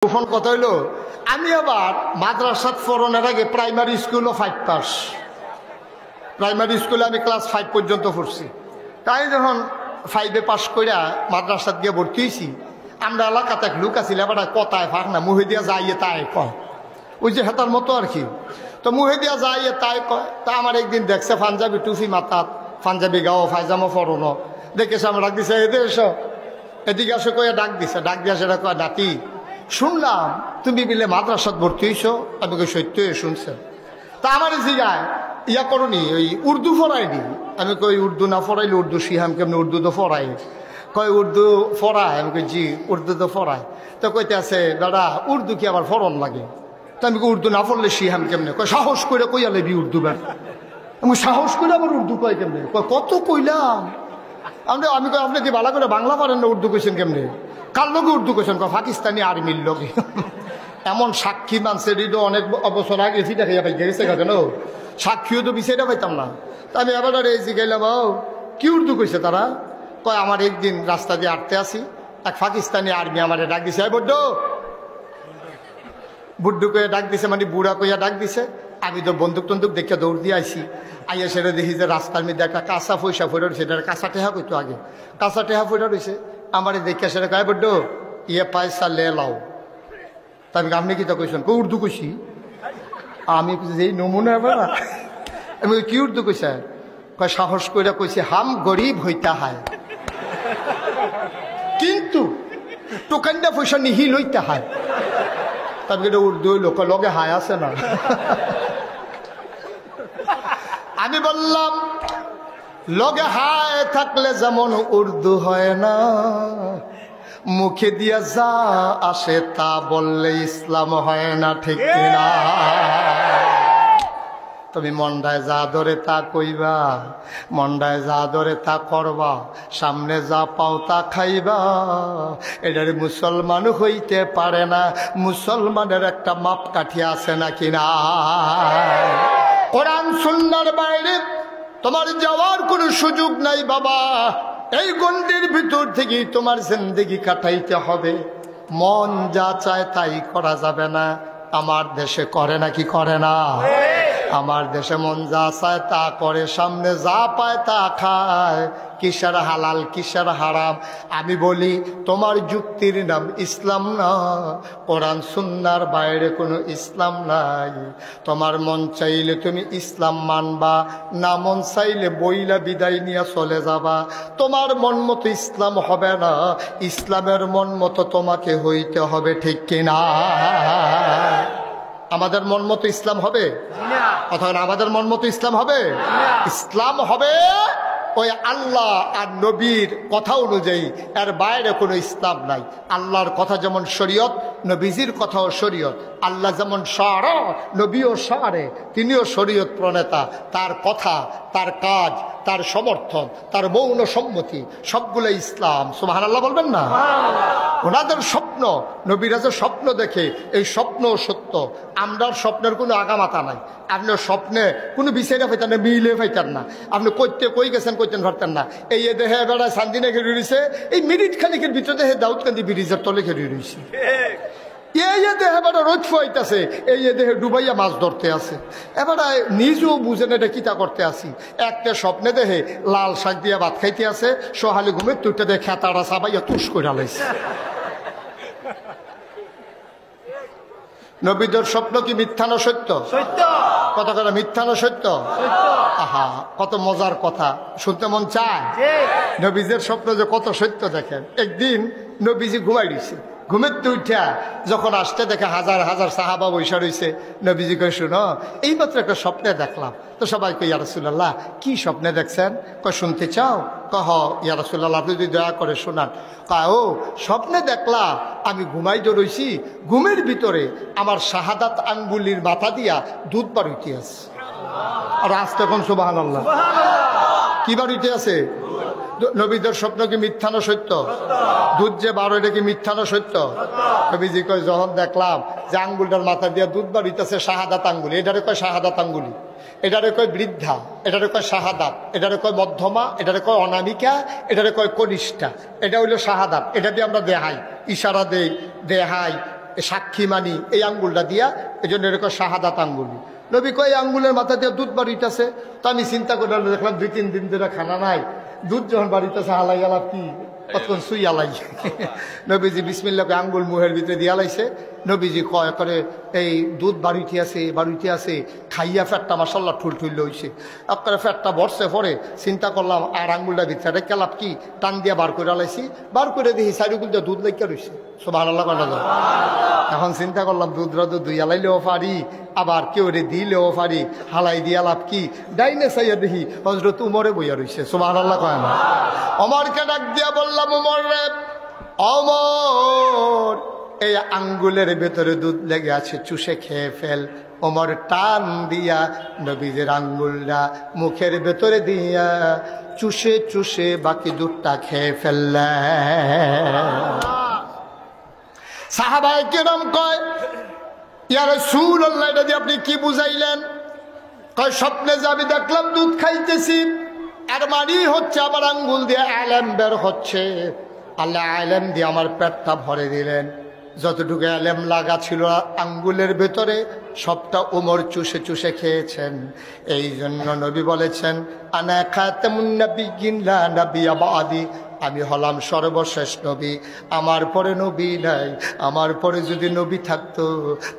Phone কথা হইলো আমি আবার মাদ্রাসাত পড়ানোর আগে প্রাইমারি স্কুলও 5 পাস। প্রাইমারি স্কুলে আমি ক্লাস 5 পর্যন্ত পড়ছি। তাই যখন 5-এ পাস কইরা মাদ্রাসাত গিয়ে ভর্তি হয়েছি, আমরা এলাকাতে এক লোক আছিল, এবার কথায় ফাঁক না, মুহে দিয়া যাইয়ে তাই কয়, ওই যে হেতার মতো আর কি। তো মুহে দিয়া যাইয়ে তাই কয়। তা আমার একদিন দেখছে পাঞ্জাবি টুপি মাথাত, পাঞ্জাবি গাও ফাইজামা পরনো দেখেছে, আমার ডাক দিছে এদের এসো, এদিকে আসো কয়ে ডাক দিছে। ডাক দিয়া সেটা কয়, নাতি শুনলাম তুমি বিলে মাদ্রাসাত ভর্তি হইছো। আমি কই সত্য শুনছেন? তা আমার জিগায় ইয়া করনি, ওই উর্দু পড়ায়নি। আমি কই উর্দু না পড়াইলে উর্দু শিহাম কেমনি? উর্দু তো পড়াই। কয় উর্দু পড়ায়? আমি কই জি উর্দু তো পড়ায়। তো কইতে আছে দাদা উর্দু কি আবার ফরন লাগে? তো আমি কই উর্দু না পড়লে শিহাম কেমনে? কয় সাহস করে কইয়া লেবি উর্দু বের। আমি সাহস করে আবার উর্দু কয় কেমনে? কয় কত কইলাম। আমি কই আপনি কি ভালো করে বাংলা পারেন না, উর্দু কইছেন কেমনে? কার লোকে উর্দু কইছেন? কয় পাকিস্তানি আর্মির লোকে। এমন সাক্ষী মানছে অনেক বছর আগে ফিটা খাইয়া পাই গেছে কেন, সাক্ষীও তো বিষয়টা পাইতাম না। তা আমি এবার এই গেলাম, কি উর্দু কইছে তারা? কয় আমার একদিন রাস্তা দিয়ে আটতে আসি, এক পাকিস্তানি আর্মি আমার ডাক দিছে, বড্ড বুড্ডু কয়ে ডাক দিছে, মানে বুড়া কইয়া ডাক দিছে। আমি তো বন্দুক টন্দুক দেখে দৌড় দিয়ে আইসি। আইয়া সেটা দেখি যে রাস্তার মধ্যে একটা কাঁচা পয়সা ফেরা রয়েছে, এটা কাঁচা টেহা কইতো আগে, কাঁচা টেহা ফেরা রয়েছে। আমার দেখে সেটা কয়, বড্ড ইয়ে পয়সা লে লাও। তা আমি আপনি কি তা কইছেন? কই উর্দু কইছি। আমি যেই নমুনা এবার আমি কি উর্দু কইছে? কয় সাহস করে কইছে হাম গরিব হইতা হয় কিন্তু টোকানটা পয়সা নিহি লইতে হয়। তবে এটা উর্দু লোক লগে হায় আছে না। আমি বললাম লগে হায় থাকলে যেমন উর্দু হয় না, মুখে দিয়া যা আসে তা বললে ইসলাম হয় না, ঠিক কিনা? তুমি মন্ডায় যা ধরে তা কইবা, মন্ডায় যা ধরে তা করবা, সামনে যা পাও তা খাইবা। এটার মুসলমান হইতে পারে না। মুসলমানের একটা মাপকাঠি আছে না কিনা? কোরআন সুন্নাহর বাইরে তোমার যাওয়ার কোনো সুযোগ নাই বাবা। এই গণ্ডির ভিতর থেকে তোমার জিন্দেগি কাটাইতে হবে। মন যা চায় তাই করা যাবে না। আমার দেশে করে না কি করে না? আমার দেশে মন যা চায় তা করে, সামনে যা পায় তা খায়। কিসের হালাল কিসের হারাম? আমি বলি তোমার যুক্তির নাম ইসলাম না। কোরআন সুন্নাহর বাইরে কোনো ইসলাম নাই। তোমার মন চাইলে তুমি ইসলাম মানবা, না মন চাইলে বইলা বিদায় নিয়ে চলে যাবা। তোমার মন মতো ইসলাম হবে না, ইসলামের মন মতো তোমাকে হইতে হবে, ঠিক কিনা? আমাদের মন মতো ইসলাম হবে অথবা আমাদের মন মতো ইসলাম হবে? ইসলাম হবে ওই আল্লাহ আর নবীর কথা অনুযায়ী, এর বাইরে কোনো ইসলাম নাই। আল্লাহর কথা যেমন শরীয়ত, নবীজির কথাও শরীয়ত। আল্লাহ যেমন শাআরা, নবীও শাআরে, তিনিও শরীয়ত প্রণেতা। তার কথা, তার কাজ, তার সমর্থন, তার মৌন সম্মতি সবগুলো ইসলাম। সুবহানাল্লাহ বলবেন না? ওনাদের স্বপ্ন, নবীরা যে স্বপ্ন দেখে, এই স্বপ্ন সত্য। আমরার স্বপ্নের কোনো আগামাতা নাই। আপনার স্বপ্নে কোনো বিষয়টা পাইতেন না, মিলে পাইতেন না। আপনি কই গেছেন কইতেন পারতেন না। এই দেহে বেড়ায় শান্তিনে ঘেরে রয়েছে, এই মিনিট খানিকের ভিতরে দাউদকান্দি ব্রিজের তলে ঘেরে রয়েছে। এই দেহে বেড়া রোদ ফুয়াইতেছে, এই দেহে ডুবাইয়া মাছ ধরতে আছে। এবারে নিজেও বুঝেন এটা কিতা করতে আসি। একটা স্বপ্নে দেহে লাল শাক দিয়া ভাত খাইতে আছে, সহালে ঘুমের তুইটা দেখে খেতাটা চাবাইয়া তুষ করে আলাইছে। নবীদের স্বপ্ন কি মিথ্যা না সত্য? সত্য। কত কথা মিথ্যা না সত্য? আহা, কত মজার কথা, শুনতে মন চায়। নবীদের স্বপ্ন যে কত সত্য দেখেন। একদিন নবীজি ঘুমাই দিছে, ঘুমের তো উঠা যখন আসতে দেখে হাজার হাজার সাহাবা বৈশা রয়েছে। নবীজি কয় শুনো, এইমাত্র একটা স্বপ্নে দেখলাম। তো সবাই কই ইয়া রাসূলুল্লাহ কি স্বপ্নে দেখছেন? কয় শুনতে চাও? কহ ইয়া রাসূলুল্লাহ আপনি যদি দয়া করে শোনান। কয় ও স্বপ্নে দেখলাম আমি ঘুমাই রইছি, ঘুমের ভিতরে আমার শাহাদাত আঙ্গুলির মাথা দিয়া দুধ বার হইতে আছে। আর আজ তখন সুবহানাল্লাহ কি বার হইতে আছে? নবীদের স্বপ্ন কি মিথ্যা না সত্য? দুধ যে বার এটা কি মিথ্যা না সত্য? নবীজি কয় যখন দেখলাম যে আঙ্গুলটার মাথা দিয়া দুধ বার হইতেছে শাহাদাত আঙ্গুলি, এটারে কয় শাহাদাত আঙ্গুলি। এটারে কয় বৃদ্ধা, এটারে কয় শাহাদাত, এটারে কয় মধ্যমা, এটারে কয় অনামিকা, এটারে কয় কনিষ্ঠা। এটা হইল শাহাদাত। এটা দিয়ে আমরা দেহাই, ইশারা দেই, দেহাই, সাক্ষী মানি এই আঙ্গুলটা দিয়া, এই জন্য এরকম শাহাদাত আঙ্গুলি। নবী কয় আঙ্গুলের মাথা দিয়ে দুধ বাড়িতেছে। তো আমি চিন্তা করে দেখলাম 2-3 দিন ধরে খানা নাই, দুধ যখন বাড়িতেছে হালাই গেলাম কি কতক্ষণ সুই আলাই। নবীজি বিসমিল্লাহ আঙ্গুল মুহের ভিতরে দিয়ে আলাইছে। নবীজি কয় করে এই দুধ বাড়িতে আছে খাইয়া ফ্যাটটা মাসাল্লাহ ঠুল হইছে, আপনার ফ্যাটটা বসছে। পরে চিন্তা করলাম আর আঙ্গুলটা ভিতরে কেলাপ কি টান দিয়া বার করে আলাইছি, বার করে দেখি চারিগুল দিয়ে দুধ লেখা রয়েছে। সুবহানাল্লাহ করা যায়। এখন চিন্তা করলাম দুধ দুই আলাইলেও পারি, আবার কেউ রে দিলেও পারি, হালাই দিয়া লাভ কি। ডাইনে চাইয়া দেখি হযরত উমরে বইয়া রয়েছে। সুবহানাল্লাহ কয় না। ওমরকে ডাক দিয়া বললাম, ওমর রে, ওমর এই আঙ্গুলের ভেতরে দুধ লেগে আছে, চুষে খেয়ে ফেল। ওমর টান দিয়া নবীজের আঙ্গুলটা মুখের ভেতরে দিয়া চুষে চুষে বাকি দুধটা খেয়ে ফেললেন। সাহাবায়ে কেরাম কয়, ইয়া রাসূলুল্লাহ, এটা দিয়ে আপনি কি বুঝাইলেন? কয় স্বপ্নে যে আমি দেখলাম দুধ খাইতেছি, আর মানি হচ্ছে আমার আঙ্গুল দিয়ে আলেম বের হচ্ছে। আল্লাহ আলেম দিয়ে আমার পেটটা ভরে দিলেন। যতটুকু আলেম লাগা ছিল আঙ্গুলের ভেতরে সবটা ওমর চুষে চুষে খেয়েছেন। এই জন্য নবী বলেছেন, আনা খাতামুন নাবিয়্যিন লা নাবিয়্যা বা'দি, আমি হলাম সর্বশেষ নবী, আমার পরে নবী নাই। আমার পরে যদি নবী থাকতো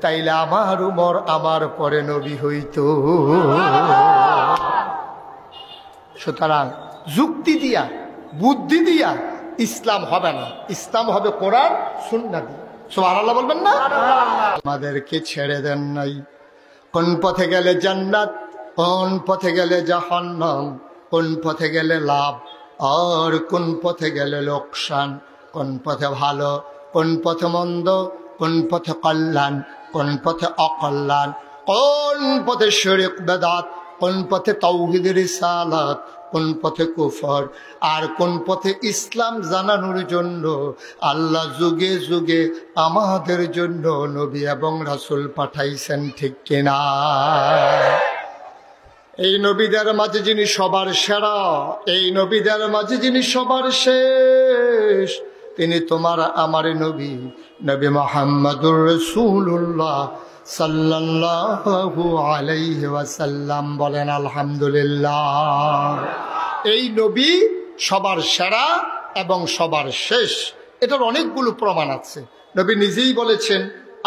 তাইলে আমার উমর আমার পরে নবী হইতো। সুতরাং যুক্তি দিয়া বুদ্ধি দিয়া ইসলাম হবে না, ইসলাম হবে কোরআন সুন্নাহ দিয়ে। সুবহানাল্লাহ বলবেন না? আমাদেরকে ছেড়ে দেন নাই। কোন পথে গেলে জান্নাত, কোন পথে গেলে জাহান্নাম, কোন পথে গেলে লাভ আর কোন পথে গেলে লোকসান, কোন পথে ভালো, কোন পথে মন্দ, কোন পথে কল্যাণ, কোন পথে অকল্যাণ, কোন পথে শিরক বেদাত, কোন পথে তাওহীদ রিসালাত, কোন পথে কুফর, আর কোন পথে ইসলাম জানানোর জন্য আল্লাহ যুগে যুগে আমাদের জন্য নবী এবং রাসূল পাঠাইছেন। ঠিক কিনা? এই নবীদের মাঝে যিনি সবার সেরা, এই নবীদের মাঝে যিনি সবার শেষ, তিনি তোমার আমার নবী, নবী মুহাম্মদুর রাসূলুল্লাহ সাল্লাল্লাহু আলাইহি ওয়াসাল্লাম। বলেন আলহামদুলিল্লাহ। এই নবী সবার সেরা এবং সবার শেষ, এটার অনেকগুলো প্রমাণ আছে। নবী নিজেই বলেছেন,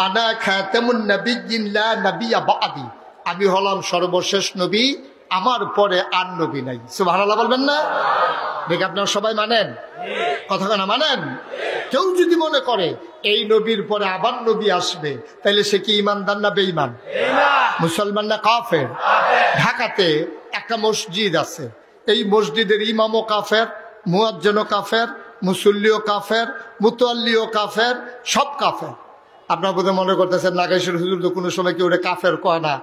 আনা খাতামুন নাবিয়্যিন লা নাবিয়্যা বা'দি, আমি হলাম সর্বশেষ নবী, আমার পরে আর নবী নাই। সুবহানাল্লাহ বলবেন না? দেখে আপনারা সবাই মানেন? কথা না মানেন? কেউ যদি মনে করে এই নবীর পরে আবার নবী আসবে, তাহলে সে কি ইমানদার না বেঈমান? মুসলমান না কাফের? ঢাকাতে একটা মসজিদ আছে, এই মসজিদের ইমামও কাফের, মুয়াজ্জিনও কাফের, মুসল্লিও কাফের, মুতাল্লিও কাফের, সব কাফের। আপনারা বোধহয় মনে করতেছেন নাগেশ্বর হুজুর তো কোনো সময় কেউ কাফের কয় না,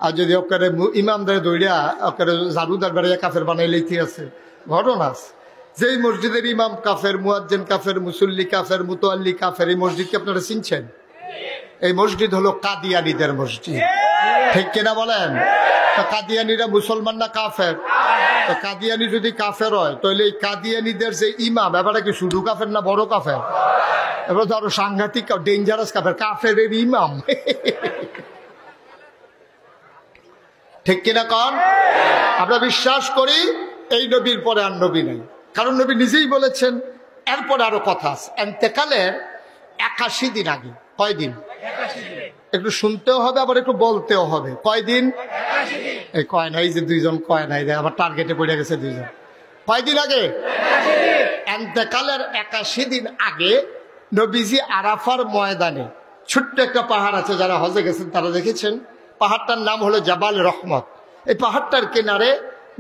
আর যদি ওকে ইমামদের দৌড়িয়া ওকে জারুদার বেড়াইয়া কাফের বানাইলেই আছে। ঘটনা আছে, যেই মসজিদের ইমাম কাফের, মুয়াজ্জিন কাফের, মুসল্লি কাফের, মুতাল্লি কাফের, এই মসজিদকে আপনারা চিনছেন? এই মসজিদ হলো কাদিয়ানীদের মসজিদ। ঠিক কিনা বলেন? তো কাদিয়ানীরা মুসলমান না কাফের? তো কাদিয়ানী যদি কাফের হয় তাহলে এই কাদিয়ানীদের যে ইমাম, এবারে কি শুধু কাফের না বড় কাফের? এবার তো আরো সাংঘাতিক ডেঞ্জারাস কাফের, কাফের ইমাম। ঠিক কিনা কন? আমরা বিশ্বাস করি এই নবীর পরে আর নবী নাই, কারণ নবী নিজেই বলেছেন। এরপরে আরো কথা আছে, এন্তেকালের 81 দিন আগে। কয়দিন? একটু শুনতেও হবে আবার একটু বলতেও হবে। কয়দিন? এই কয় নাই যে দুইজন কয় নাই, আবার টার্গেটে পড়ে গেছে দুইজন। কয়দিন আগে? এন্তেকালের 81 দিন আগে নবীজি আরাফার ময়দানে, ছোট্ট একটা পাহাড় আছে, যারা হজে গেছেন তারা দেখেছেন, পাহাড়টার নাম হলো জাবাল রহমত। এই পাহাড়টার কিনারে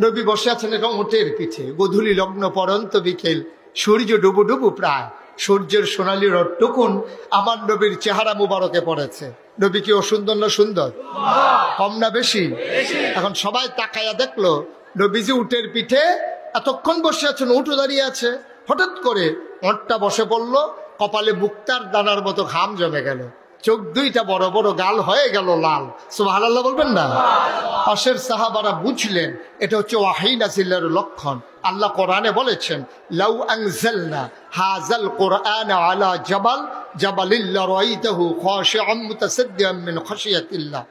নবী বসে আছেন এবং উটের পিঠে। গোধূলি লগ্ন পরন্ত বিকেল, সূর্য ডুবু ডুবু প্রায়, সূর্যের সোনালি রটটুকুন আমার নবীর চেহারা মুবারকে পড়েছে। নবী কি অসুন্দর না সুন্দর? কম না বেশি? এখন সবাই তাকায়া দেখলো নবীজি উটের পিঠে এতক্ষণ বসে আছেন, উঠো দাঁড়িয়ে আছে। হঠাৎ করে ওঁটটা বসে পড়লো, কপালে মুক্তার দানার মতো ঘাম জমে গেল। চোখ দুইটা বড় বড়, গাল হয়ে গেল লাল। সুবহানাল্লাহ বলবেন না? পাশের সাহাবারা বুঝলেন এটা হচ্ছে ওয়াহী নাযিলের লক্ষণ। আল্লাহ কোরআনে বলেছেন, লাউ আনজালনা হাযাল কুরআনা আলা জাবালিল লারাইতাহু খাশিআম মুতাসাদ্দিআম মিন খাশিয়াতিল্লাহ।